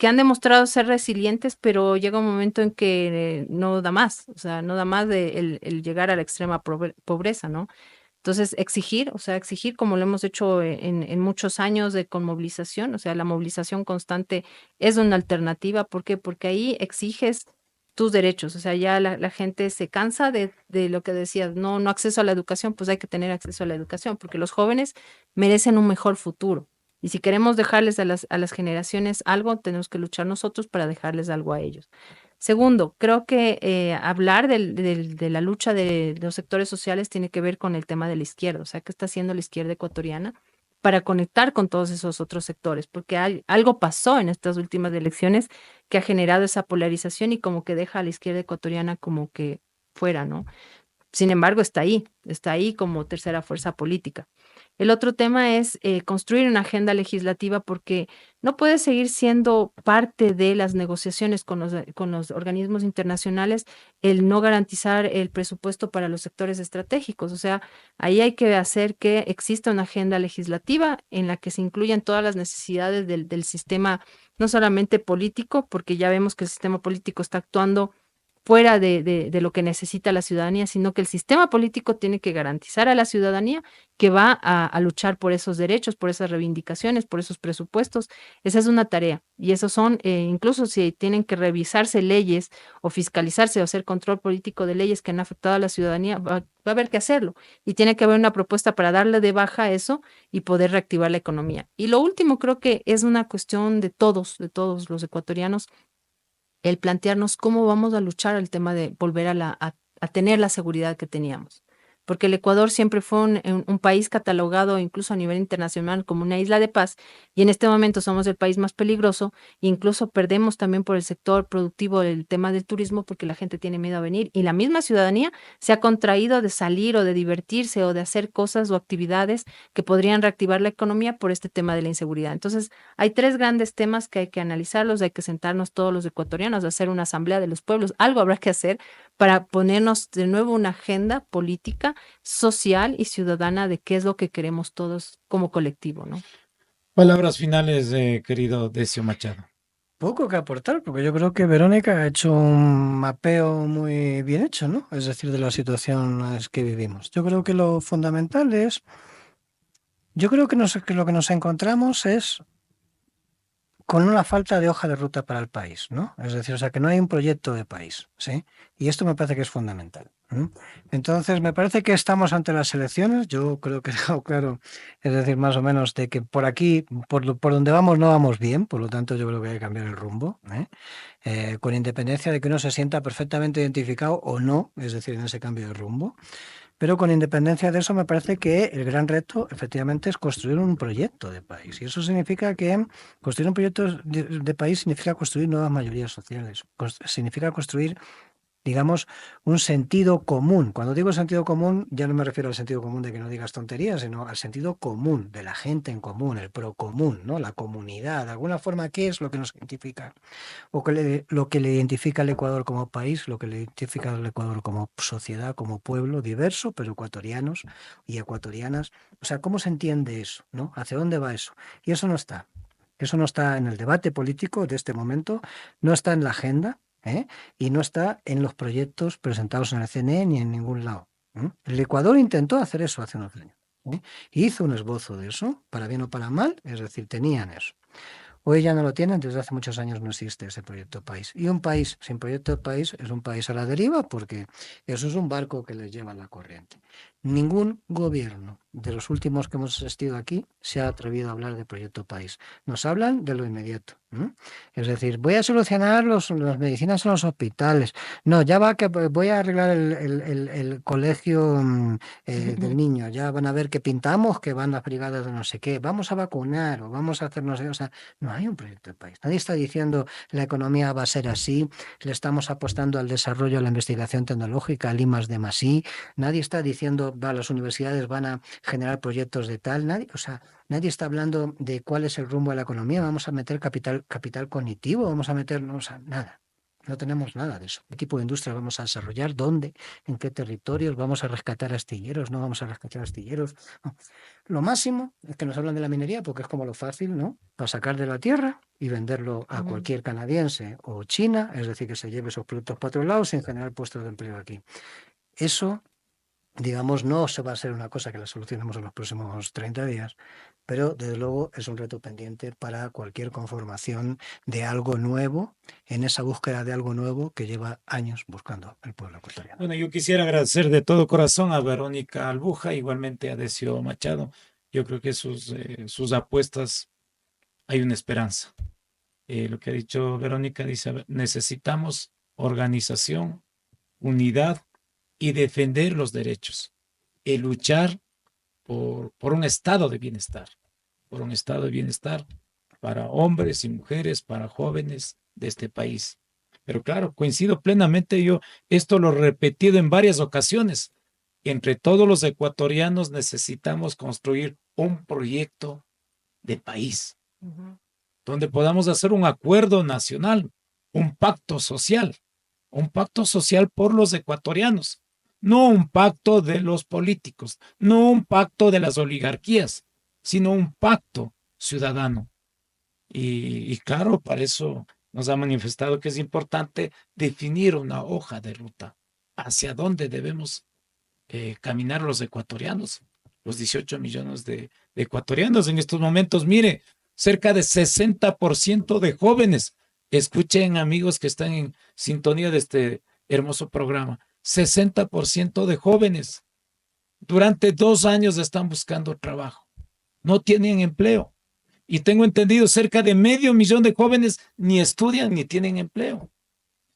han demostrado ser resilientes, pero llega un momento en que no da más, o sea, no da más el llegar a la extrema pobreza, ¿no? Entonces, exigir, o sea, exigir como lo hemos hecho en muchos años con movilización, o sea, la movilización constante es una alternativa. ¿Por qué? Porque ahí exiges tus derechos, o sea, ya la gente se cansa de lo que decías, no acceso a la educación, pues hay que tener acceso a la educación, porque los jóvenes merecen un mejor futuro. Y si queremos dejarles a las generaciones algo, tenemos que luchar nosotros para dejarles algo a ellos. Segundo, creo que hablar de la lucha de los sectores sociales tiene que ver con el tema de la izquierda, o sea, ¿qué está haciendo la izquierda ecuatoriana para conectar con todos esos otros sectores? Porque algo pasó en estas últimas elecciones que ha generado esa polarización y como que deja a la izquierda ecuatoriana como que fuera, ¿no? Sin embargo, está ahí como tercera fuerza política. El otro tema es construir una agenda legislativa porque no puede seguir siendo parte de las negociaciones con los organismos internacionales el no garantizar el presupuesto para los sectores estratégicos. O sea, ahí hay que hacer que exista una agenda legislativa en la que se incluyan todas las necesidades del sistema, no solamente político, porque ya vemos que el sistema político está actuando fuera de lo que necesita la ciudadanía, sino que el sistema político tiene que garantizar a la ciudadanía que va a luchar por esos derechos, por esas reivindicaciones, por esos presupuestos. Esa es una tarea. Y esos son, incluso si tienen que revisarse leyes o fiscalizarse o hacer control político de leyes que han afectado a la ciudadanía, va a haber que hacerlo. Y tiene que haber una propuesta para darle de baja a eso y poder reactivar la economía. Y lo último, creo que es una cuestión de todos los ecuatorianos, el plantearnos cómo vamos a luchar el tema de volver a tener la seguridad que teníamos. Porque el Ecuador siempre fue un país catalogado incluso a nivel internacional como una isla de paz, y en este momento somos el país más peligroso, e incluso perdemos también por el sector productivo el tema del turismo porque la gente tiene miedo a venir y la misma ciudadanía se ha contraído de salir o de divertirse o de hacer cosas o actividades que podrían reactivar la economía por este tema de la inseguridad. Entonces, hay tres grandes temas que hay que analizarlos, hay que sentarnos todos los ecuatorianos, hacer una asamblea de los pueblos, algo habrá que hacer para ponernos de nuevo una agenda política, social y ciudadana de qué es lo que queremos todos como colectivo, ¿no? Palabras finales, querido Decio Machado. Poco que aportar, porque yo creo que Verónica ha hecho un mapeo muy bien hecho, ¿no? Es decir, de la situación en la que vivimos. Yo creo que lo fundamental es, yo creo que lo que nos encontramos es con una falta de hoja de ruta para el país, ¿no? Es decir, o sea, que no hay un proyecto de país, ¿sí? Y esto me parece que es fundamental. Entonces, me parece que estamos ante las elecciones. Yo creo que he dejado claro, es decir, más o menos, de que por aquí, por donde vamos, no vamos bien. Por lo tanto, yo creo que hay que cambiar el rumbo, con independencia de que uno se sienta perfectamente identificado o no, es decir, en ese cambio de rumbo. Pero con independencia de eso, me parece que el gran reto, efectivamente, es construir un proyecto de país. Y eso significa que construir un proyecto de país significa construir nuevas mayorías sociales, significa construir, digamos, un sentido común. Cuando digo sentido común, ya no me refiero al sentido común de que no digas tonterías, sino al sentido común, de la gente en común, el procomún, ¿no? La comunidad. De alguna forma, ¿qué es lo que nos identifica? O lo que le identifica al Ecuador como país, lo que le identifica al Ecuador como sociedad, como pueblo diverso, pero ecuatorianos y ecuatorianas. O sea, ¿cómo se entiende eso? ¿No? ¿Hacia dónde va eso? Y eso no está. Eso no está en el debate político de este momento, no está en la agenda, y no está en los proyectos presentados en el CNE ni en ningún lado. El Ecuador intentó hacer eso hace unos años. Hizo un esbozo de eso, para bien o para mal, es decir, tenían eso. Hoy ya no lo tienen, desde hace muchos años no existe ese proyecto de país. Y un país sin proyecto de país es un país a la deriva porque eso es un barco que les lleva la corriente. Ningún gobierno de los últimos que hemos asistido aquí se ha atrevido a hablar de proyecto país. Nos hablan de lo inmediato. Es decir, voy a solucionar las medicinas en los hospitales. No, ya va que voy a arreglar el colegio del niño. Ya van a ver que pintamos, que van las brigadas de no sé qué. Vamos a vacunar o vamos a hacer no sé qué. O sea, no hay un proyecto de país. Nadie está diciendo la economía va a ser así. Le estamos apostando al desarrollo, a la investigación tecnológica, al I+D+I. Nadie está diciendo las universidades van a generar proyectos de tal. Nadie, o sea, nadie está hablando de cuál es el rumbo de la economía. Vamos a meter capital cognitivo, vamos a meternos a nada. No tenemos nada de eso. ¿Qué tipo de industria vamos a desarrollar? ¿Dónde? ¿En qué territorios? ¿Vamos a rescatar astilleros? ¿No vamos a rescatar astilleros? No. Lo máximo es que nos hablan de la minería porque es como lo fácil, ¿no? Para sacar de la tierra y venderlo a cualquier canadiense o china, es decir, que se lleve esos productos para otro lado sin generar puestos de empleo aquí. Eso digamos, no se va a ser una cosa que la solucionemos en los próximos 30 días, pero desde luego es un reto pendiente para cualquier conformación de algo nuevo, en esa búsqueda de algo nuevo que lleva años buscando el pueblo ecuatoriano. Bueno, yo quisiera agradecer de todo corazón a Verónica Albuja, igualmente a Decio Machado. Yo creo que sus apuestas hay una esperanza. Lo que ha dicho Verónica dice, a ver, necesitamos organización, unidad y defender los derechos. Y luchar por un estado de bienestar, por un estado de bienestar para hombres y mujeres, para jóvenes de este país. Pero claro, coincido plenamente yo, esto lo he repetido en varias ocasiones. Entre todos los ecuatorianos necesitamos construir un proyecto de país, donde podamos hacer un acuerdo nacional, un pacto social por los ecuatorianos, no un pacto de los políticos, no un pacto de las oligarquías, sino un pacto ciudadano. Y claro, para eso nos ha manifestado que es importante definir una hoja de ruta hacia dónde debemos caminar los ecuatorianos, los 18 millones de ecuatorianos en estos momentos. Mire, cerca de 60% de jóvenes, escuchen amigos que están en sintonía de este hermoso programa, 60% de jóvenes durante 2 años están buscando trabajo, no tienen empleo. Y tengo entendido, cerca de 500,000 de jóvenes ni estudian ni tienen empleo.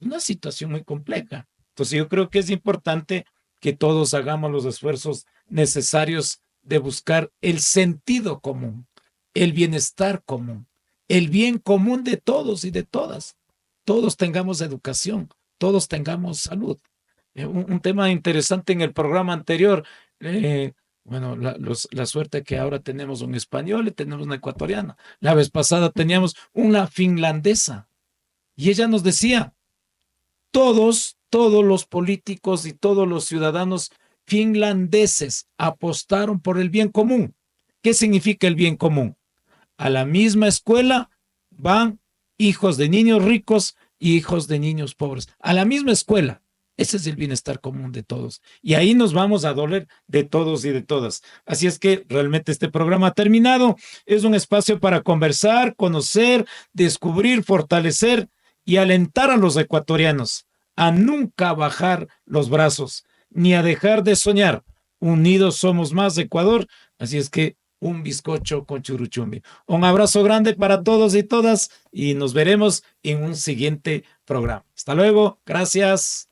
Una situación muy compleja. Entonces yo creo que es importante que todos hagamos los esfuerzos necesarios de buscar el sentido común, el bienestar común, el bien común de todos y de todas. Todos tengamos educación, todos tengamos salud. Un tema interesante en el programa anterior, bueno, la suerte que ahora tenemos un español y tenemos una ecuatoriana. La vez pasada teníamos una finlandesa y ella nos decía, todos los políticos y todos los ciudadanos finlandeses apostaron por el bien común. ¿Qué significa el bien común? A la misma escuela van hijos de niños ricos y hijos de niños pobres. A la misma escuela. Ese es el bienestar común de todos. Y ahí nos vamos a doler de todos y de todas. Así es que realmente este programa ha terminado. Es un espacio para conversar, conocer, descubrir, fortalecer y alentar a los ecuatorianos a nunca bajar los brazos, ni a dejar de soñar. Unidos somos más, Ecuador. Así es que un bizcocho con churuchumbi. Un abrazo grande para todos y todas y nos veremos en un siguiente programa. Hasta luego. Gracias.